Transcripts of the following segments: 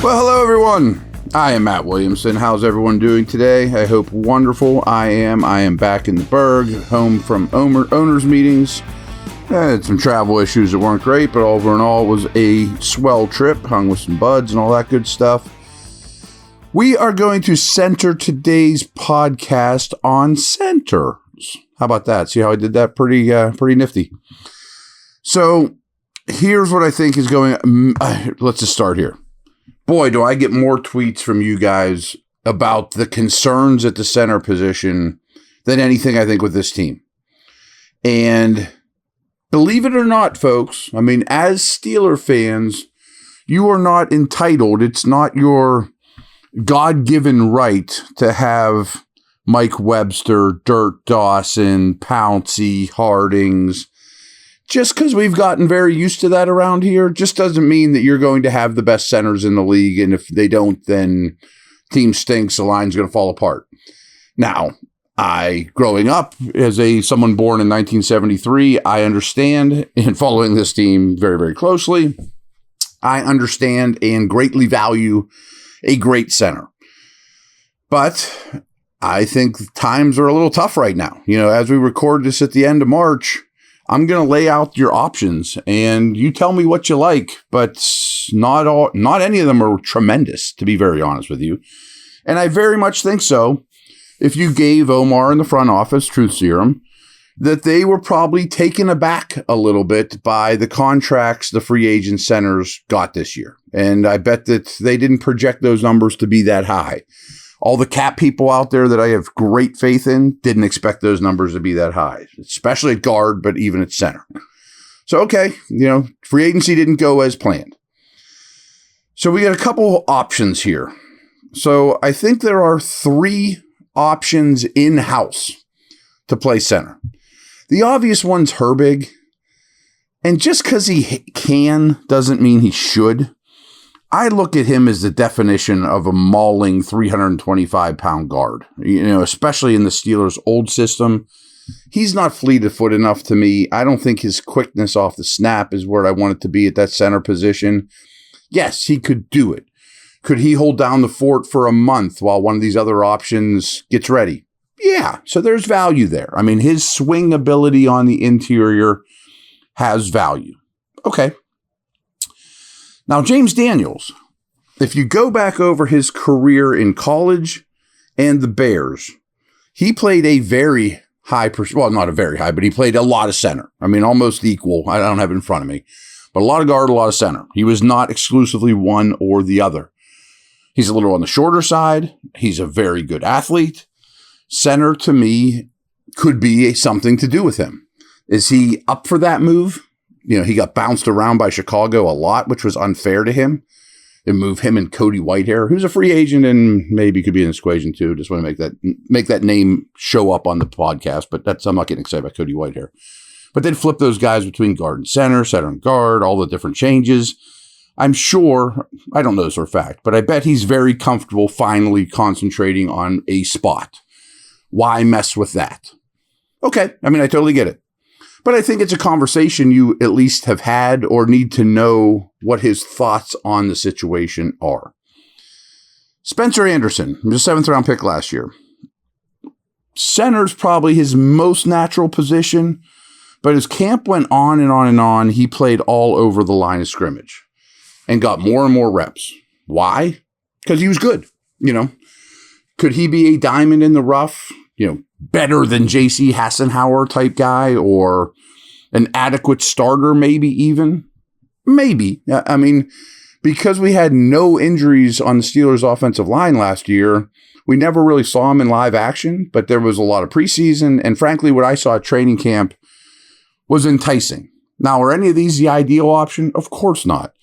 Well, hello everyone. I am Matt Williamson. How's everyone doing today? I hope wonderful. I am back in the Berg, home from owners meetings. Had some travel issues that weren't great, but over and all, it was a swell trip. Hung with some buds and all that good stuff. We are going to center today's podcast on centers. How about that? See how I did that? Pretty nifty. So here's what I think is going. Let's just start here. Boy, do I get more tweets from you guys about the concerns at the center position than anything I think with this team. And believe it or not, folks, I mean, as Steeler fans, you are not entitled. It's not your God-given right to have Mike Webster, Dirk Dawson, Pouncey, Hardings. Just because we've gotten very used to that around here just doesn't mean that you're going to have the best centers in the league. And if they don't, then team stinks. The line's going to fall apart. Now, growing up as someone born in 1973, I understand, and following this team very, very closely, I understand and greatly value a great center. But I think times are a little tough right now. You know, as we record this at the end of March, I'm going to lay out your options and you tell me what you like, but not any of them are tremendous, to be very honest with you. And I very much think so. If you gave Omar in the front office truth serum, that they were probably taken aback a little bit by the contracts the free agent centers got this year. And I bet that they didn't project those numbers to be that high. All the cap people out there that I have great faith in didn't expect those numbers to be that high, especially at guard, but even at center. So, okay, free agency didn't go as planned. So we got a couple options here. So I think there are 3 options in-house to play center. The obvious one's Herbig. And just because he can doesn't mean he should. I look at him as the definition of a mauling 325-pound guard, especially in the Steelers' old system. He's not fleet of foot enough to me. I don't think his quickness off the snap is where I want it to be at that center position. Yes, he could do it. Could he hold down the fort for a month while one of these other options gets ready? Yeah, so there's value there. I mean, his swing ability on the interior has value. Okay. Now, James Daniels, if you go back over his career in college and the Bears, he played a very high, well, not a very high, but he played a lot of center. I mean, almost equal. I don't have it in front of me, but a lot of guard, a lot of center. He was not exclusively one or the other. He's a little on the shorter side. He's a very good athlete. Center, to me, could be something to do with him. Is he up for that move? He got bounced around by Chicago a lot, which was unfair to him. They moved him and Cody Whitehair, who's a free agent and maybe could be in this equation too. Just want to make that name show up on the podcast, but I'm not getting excited about Cody Whitehair. But then flip those guys between guard and center and guard, all the different changes. I'm sure, I don't know this for a fact, but I bet he's very comfortable finally concentrating on a spot. Why mess with that? Okay, I mean, I totally get it. But I think it's a conversation you at least have had or need to know what his thoughts on the situation are. Spencer Anderson, he was a 7th round pick last year. Center's probably his most natural position, but as camp went on and on and on, he played all over the line of scrimmage and got more and more reps. Why? Because he was good. Could he be a diamond in the rough? Better than J.C. Hassenauer type guy or an adequate starter, maybe even? Maybe. I mean, because we had no injuries on the Steelers' offensive line last year, we never really saw him in live action, but there was a lot of preseason. And frankly, what I saw at training camp was enticing. Now, are any of these the ideal option? Of course not.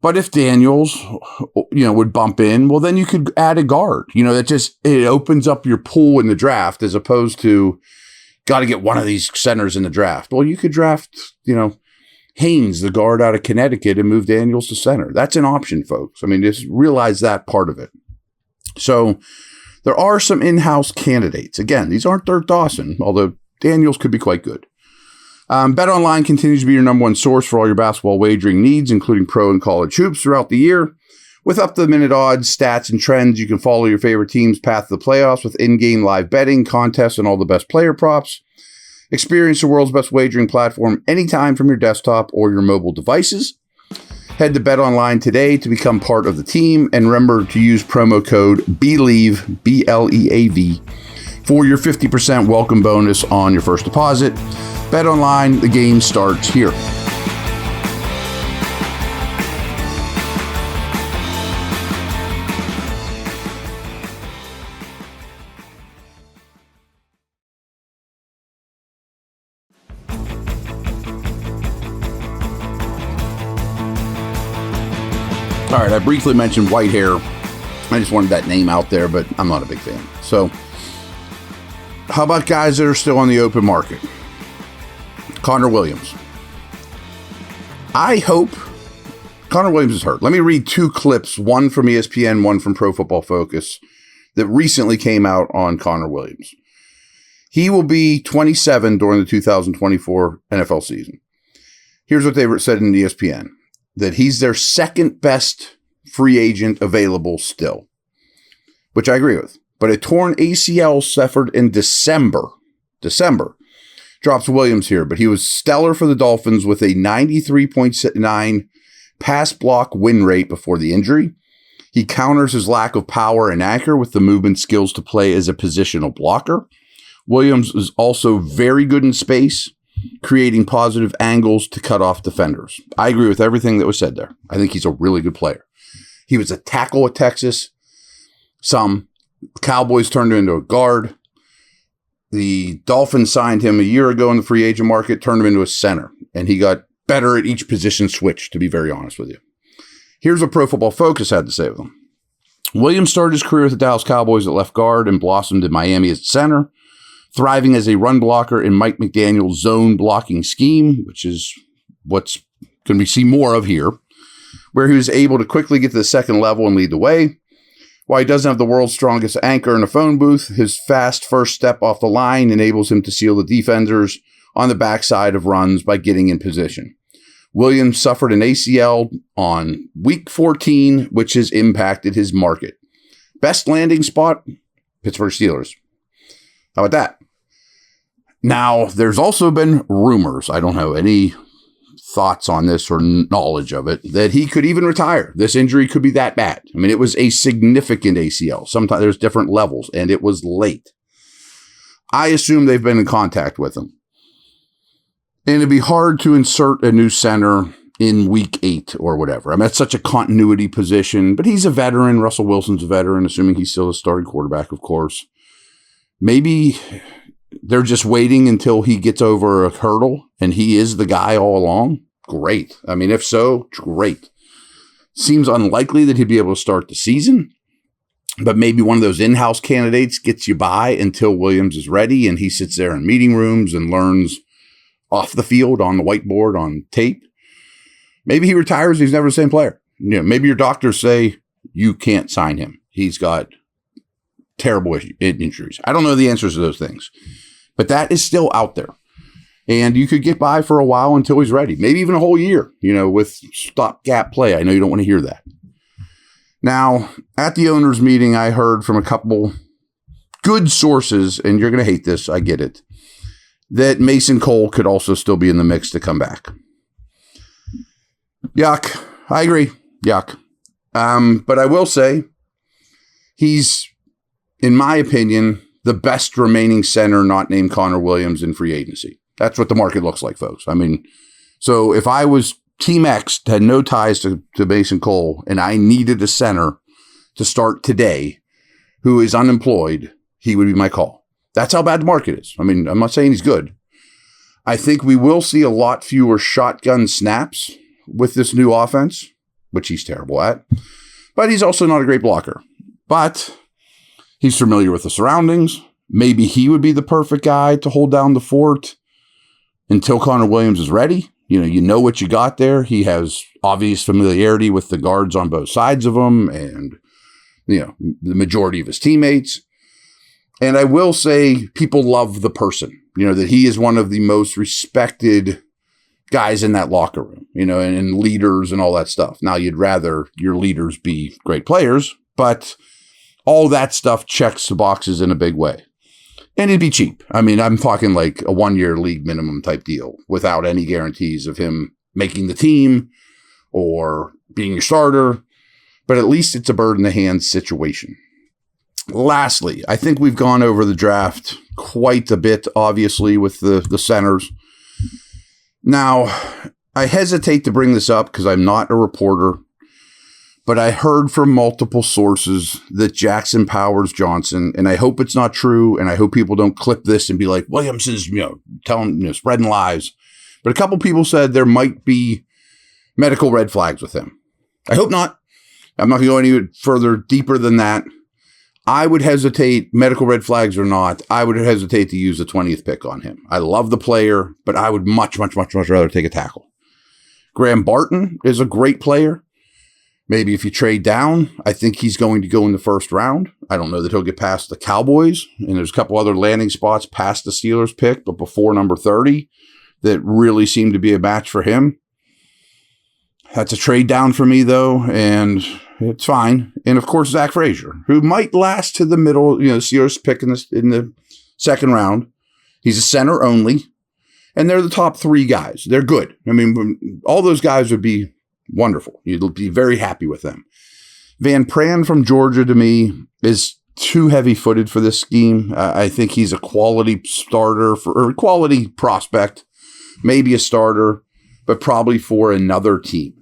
But if Daniels, would bump in, well, then you could add a guard. It opens up your pool in the draft as opposed to got to get one of these centers in the draft. Well, you could draft, Haynes, the guard out of Connecticut, and move Daniels to center. That's an option, folks. I mean, just realize that part of it. So there are some in-house candidates. Again, these aren't Dirk Dawson, although Daniels could be quite good. BetOnline continues to be your number one source for all your basketball wagering needs, including pro and college hoops throughout the year. With up-to-the-minute odds, stats, and trends, you can follow your favorite team's path to the playoffs with in-game live betting, contests, and all the best player props. Experience the world's best wagering platform anytime from your desktop or your mobile devices. Head to BetOnline today to become part of the team, and remember to use promo code BELIEVE, B-L-E-A-V, for your 50% welcome bonus on your first deposit. BetOnline, the game starts here. All right, I briefly mentioned Whitehair. I just wanted that name out there, but I'm not a big fan. So, how about guys that are still on the open market? Connor Williams. I hope Connor Williams is hurt. Let me read two clips, one from ESPN, one from Pro Football Focus, that recently came out on Connor Williams. He will be 27 during the 2024 NFL season. Here's what they said in ESPN. That he's their second best free agent available still, which I agree with. But a torn ACL suffered in December drops Williams here, but he was stellar for the Dolphins with a 93.9 pass block win rate before the injury. He counters his lack of power and anchor with the movement skills to play as a positional blocker. Williams is also very good in space, creating positive angles to cut off defenders. I agree with everything that was said there. I think he's a really good player. He was a tackle at Texas. Some Cowboys turned him into a guard. The Dolphins signed him a year ago in the free agent market, turned him into a center, and he got better at each position switch, to be very honest with you. Here's what Pro Football Focus had to say of him. Williams started his career with the Dallas Cowboys at left guard and blossomed in Miami as center, thriving as a run blocker in Mike McDaniel's zone blocking scheme, which is what's going to be seen more of here, where he was able to quickly get to the second level and lead the way. While he doesn't have the world's strongest anchor in a phone booth, his fast first step off the line enables him to seal the defenders on the backside of runs by getting in position. Williams suffered an ACL on week 14, which has impacted his market. Best landing spot, Pittsburgh Steelers. How about that? Now, there's also been rumors, I don't have any thoughts on this or knowledge of it, that he could even retire. This injury could be that bad. I mean, it was a significant ACL. Sometimes there's different levels, and it was late. I assume they've been in contact with him. And it'd be hard to insert a new center in week 8 or whatever. I mean, that's such a continuity position, but he's a veteran. Russell Wilson's a veteran, assuming he's still a starting quarterback, of course. Maybe they're just waiting until he gets over a hurdle and he is the guy all along. Great. I mean, if so, great. Seems unlikely that he'd be able to start the season, but maybe one of those in-house candidates gets you by until Williams is ready and he sits there in meeting rooms and learns off the field, on the whiteboard, on tape. Maybe he retires. He's never the same player. You know, maybe your doctors say you can't sign him. He's got terrible injuries. I don't know the answers to those things, but that is still out there. And you could get by for a while until he's ready. Maybe even a whole year, with stopgap play. I know you don't want to hear that. Now, at the owners' meeting, I heard from a couple good sources, and you're going to hate this, I get it, that Mason Cole could also still be in the mix to come back. Yuck. I agree. Yuck. But I will say he's, in my opinion, the best remaining center not named Connor Williams in free agency. That's what the market looks like, folks. I mean, so if I was Team X, had no ties to Mason Cole, and I needed a center to start today who is unemployed, he would be my call. That's how bad the market is. I mean, I'm not saying he's good. I think we will see a lot fewer shotgun snaps with this new offense, which he's terrible at. But he's also not a great blocker. But he's familiar with the surroundings. Maybe he would be the perfect guy to hold down the fort until Connor Williams is ready. You know what you got there. He has obvious familiarity with the guards on both sides of him and, the majority of his teammates. And I will say people love the person, that he is one of the most respected guys in that locker room, and leaders and all that stuff. Now, you'd rather your leaders be great players, but all that stuff checks the boxes in a big way. And it'd be cheap. I mean, I'm talking like a 1-year league minimum type deal without any guarantees of him making the team or being your starter, but at least it's a bird in the hand situation. Lastly, I think we've gone over the draft quite a bit, obviously, with the centers. Now, I hesitate to bring this up because I'm not a reporter, but I heard from multiple sources that Jackson Powers Johnson, and I hope it's not true, and I hope people don't clip this and be like, Williamson's, spreading lies. But a couple people said there might be medical red flags with him. I hope not. I'm not going to go any further deeper than that. I would hesitate, medical red flags or not, I would hesitate to use the 20th pick on him. I love the player, but I would much, much, much, much rather take a tackle. Graham Barton is a great player. Maybe if you trade down, I think he's going to go in the first round. I don't know that he'll get past the Cowboys, and there's a couple other landing spots past the Steelers pick, but before number 30 that really seem to be a match for him. That's a trade down for me, though, and it's fine. And, of course, Zach Frazier, who might last to the middle, Steelers pick in the second round. He's a center only, and they're the top 3 guys. They're good. I mean, all those guys would be wonderful. You'd be very happy with them. Van Pran from Georgia, to me, is too heavy-footed for this scheme. I think he's a quality starter or a quality prospect, maybe a starter, but probably for another team.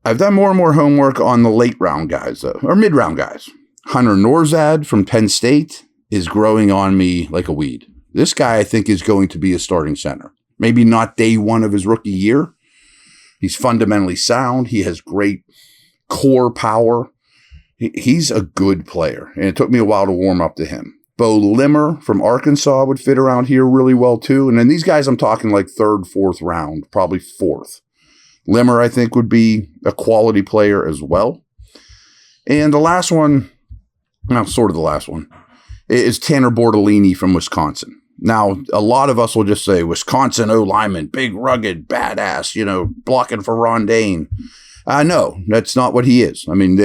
I've done more and more homework on the late round guys, though, or mid round guys. Hunter Norzad from Penn State is growing on me like a weed. This guy, I think, is going to be a starting center. Maybe not day one of his rookie year. He's fundamentally sound. He has great core power. He's a good player, and it took me a while to warm up to him. Bo Limmer from Arkansas would fit around here really well, too. And then these guys, I'm talking like 3rd, 4th round, probably 4th. Limmer, I think, would be a quality player as well. And the last one, sort of the last one, is Tanner Bortolini from Wisconsin. Now, a lot of us will just say, Wisconsin O-lineman, big, rugged, badass, blocking for Rondane. No, that's not what he is. I mean,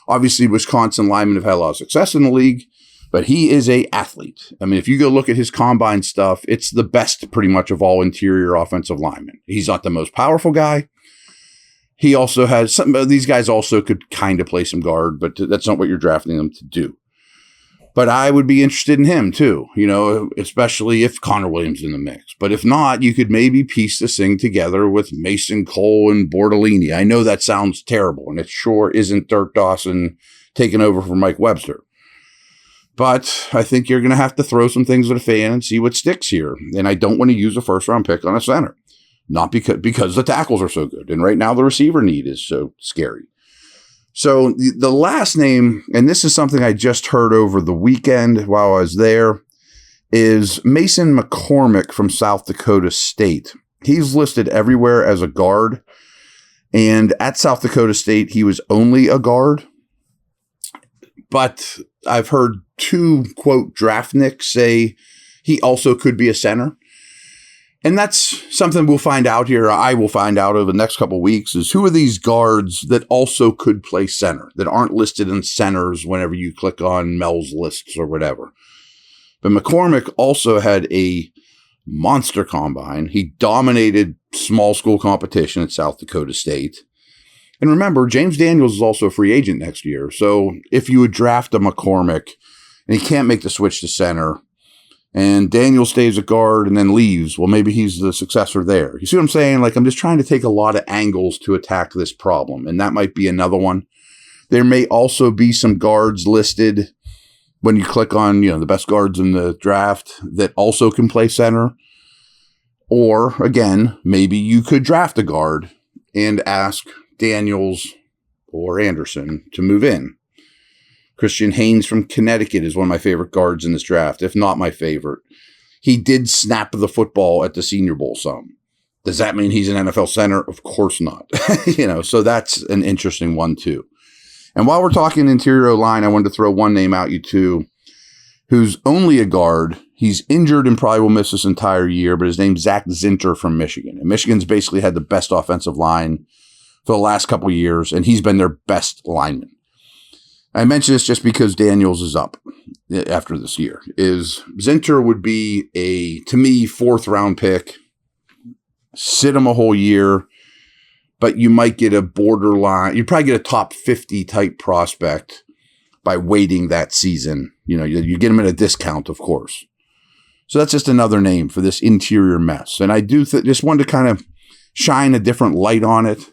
obviously Wisconsin linemen have had a lot of success in the league, but he is an athlete. I mean, if you go look at his combine stuff, it's the best pretty much of all interior offensive linemen. He's not the most powerful guy. He also has some of these guys also could kind of play some guard, but that's not what you're drafting them to do. But I would be interested in him too, especially if Connor Williams is in the mix. But if not, you could maybe piece this thing together with Mason Cole and Bortolini. I know that sounds terrible, and it sure isn't Dirk Dawson taking over for Mike Webster. But I think you're going to have to throw some things at a fan and see what sticks here. And I don't want to use a first-round pick on a center. Not because the tackles are so good. And right now the receiver need is so scary. So the last name, and this is something I just heard over the weekend while I was there, is Mason McCormick from South Dakota State. He's listed everywhere as a guard. And at South Dakota State, he was only a guard. But I've heard 2, quote, draft nicks say he also could be a center. And that's something we'll find out here. I will find out over the next couple of weeks is who are these guards that also could play center, that aren't listed in centers whenever you click on Mel's lists or whatever. But McCormick also had a monster combine. He dominated small school competition at South Dakota State. And remember, James Daniels is also a free agent next year. So if you would draft a McCormick and he can't make the switch to center, and Daniel stays a guard and then leaves, well, maybe he's the successor there. You see what I'm saying? Like, I'm just trying to take a lot of angles to attack this problem, and that might be another one. There may also be some guards listed when you click on, the best guards in the draft that also can play center. Or, again, maybe you could draft a guard and ask Daniels or Anderson to move in. Christian Haynes from Connecticut is one of my favorite guards in this draft, if not my favorite. He did snap the football at the Senior Bowl some. Does that mean he's an NFL center? Of course not. So that's an interesting one too. And while we're talking interior line, I wanted to throw one name out you too, who's only a guard. He's injured and probably will miss this entire year, but his name's Zach Zinter from Michigan. And Michigan's basically had the best offensive line for the last couple of years, and he's been their best lineman. I mention this just because Daniels is up after this year. Zinter would be to me, 4th round pick. Sit him a whole year, but you might get a borderline. You'd probably get a top 50 type prospect by waiting that season. You get him at a discount, of course. So that's just another name for this interior mess. And I do just wanted to kind of shine a different light on it,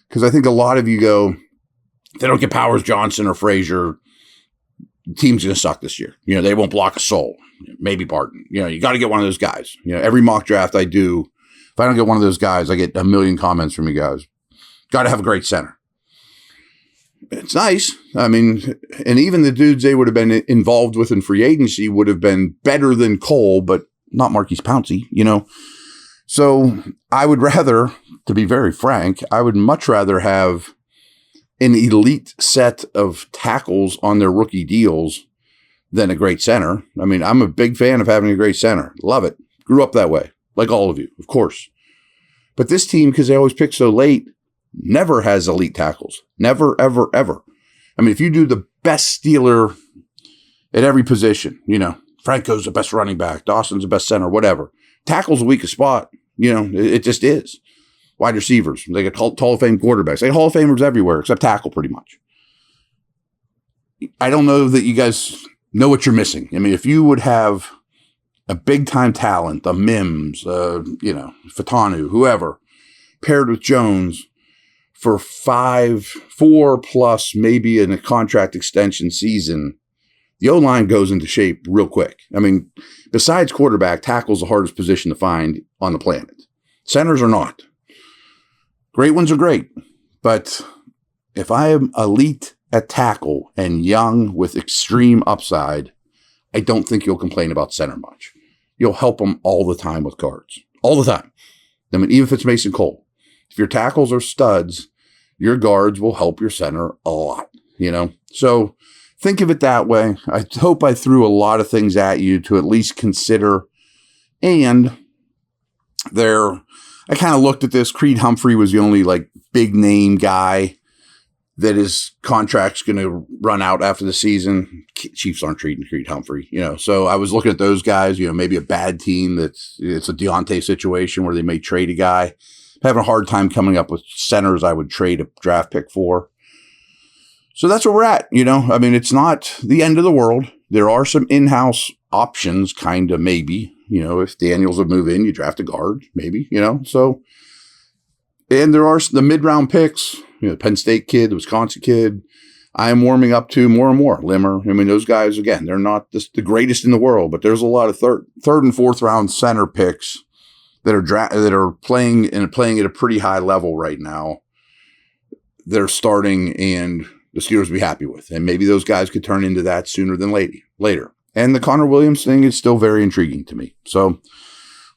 because I think a lot of you go, if they don't get Powers, Johnson, or Frazier, the team's going to suck this year. They won't block a soul. Maybe Barton. You got to get one of those guys. Every mock draft I do, if I don't get one of those guys, I get a million comments from you guys. Got to have a great center. It's nice. I mean, and even the dudes they would have been involved with in free agency would have been better than Cole, but not Marquise Pouncey, So I would rather, to be very frank, I would much rather have an elite set of tackles on their rookie deals than a great center. I mean, I'm a big fan of having a great center. Love it. Grew up that way, like all of you, of course. But this team, because they always pick so late, never has elite tackles. Never, ever, ever. I mean, if you do the best Steeler at every position, Franco's the best running back, Dawson's the best center, whatever. Tackle's the weakest spot. It just is. Wide receivers, they get Hall of Fame quarterbacks. They get Hall of Famers everywhere except tackle, pretty much. I don't know that you guys know what you're missing. I mean, if you would have a big-time talent, a Mims, Fatanu, whoever, paired with Jones for 4 plus, maybe in a contract extension season, the O-line goes into shape real quick. I mean, besides quarterback, tackle's the hardest position to find on the planet. Centers are not. Great ones are great, but if I am elite at tackle and young with extreme upside, I don't think you'll complain about center much. You'll help them all the time with guards. All the time. I mean, even if it's Mason Cole. If your tackles are studs, your guards will help your center a lot, So think of it that way. I hope I threw a lot of things at you to at least consider. And I kind of looked at this. Creed Humphrey was the only big name guy that his contract's going to run out after the season. Chiefs aren't treating Creed Humphrey, So I was looking at those guys, maybe a bad team it's a Deontay situation where they may trade a guy. I'm having a hard time coming up with centers I would trade a draft pick for. So that's where we're at, I mean, it's not the end of the world. There are some in-house options, kind of, maybe. If Daniels would move in, you draft a guard, maybe, So, and there are the mid-round picks, the Penn State kid, the Wisconsin kid, I am warming up to more and more. Limmer, I mean, those guys, again, they're not the greatest in the world, but there's a lot of third and fourth round center picks that are playing at a pretty high level right now. They're starting, and the Steelers will be happy with. And maybe those guys could turn into that sooner than later. And the Connor Williams thing is still very intriguing to me. So,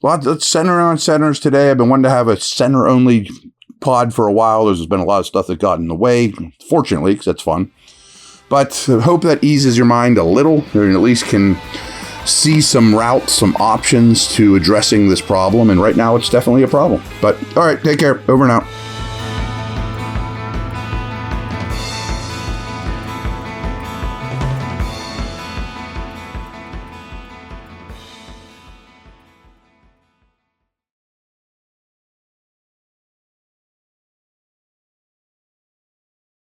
let's center on centers today. I've been wanting to have a center-only pod for a while. There's been a lot of stuff that got in the way, fortunately, because that's fun. But I hope that eases your mind a little, or at least can see some routes, some options to addressing this problem. And right now, it's definitely a problem. But, all right, take care. Over and out.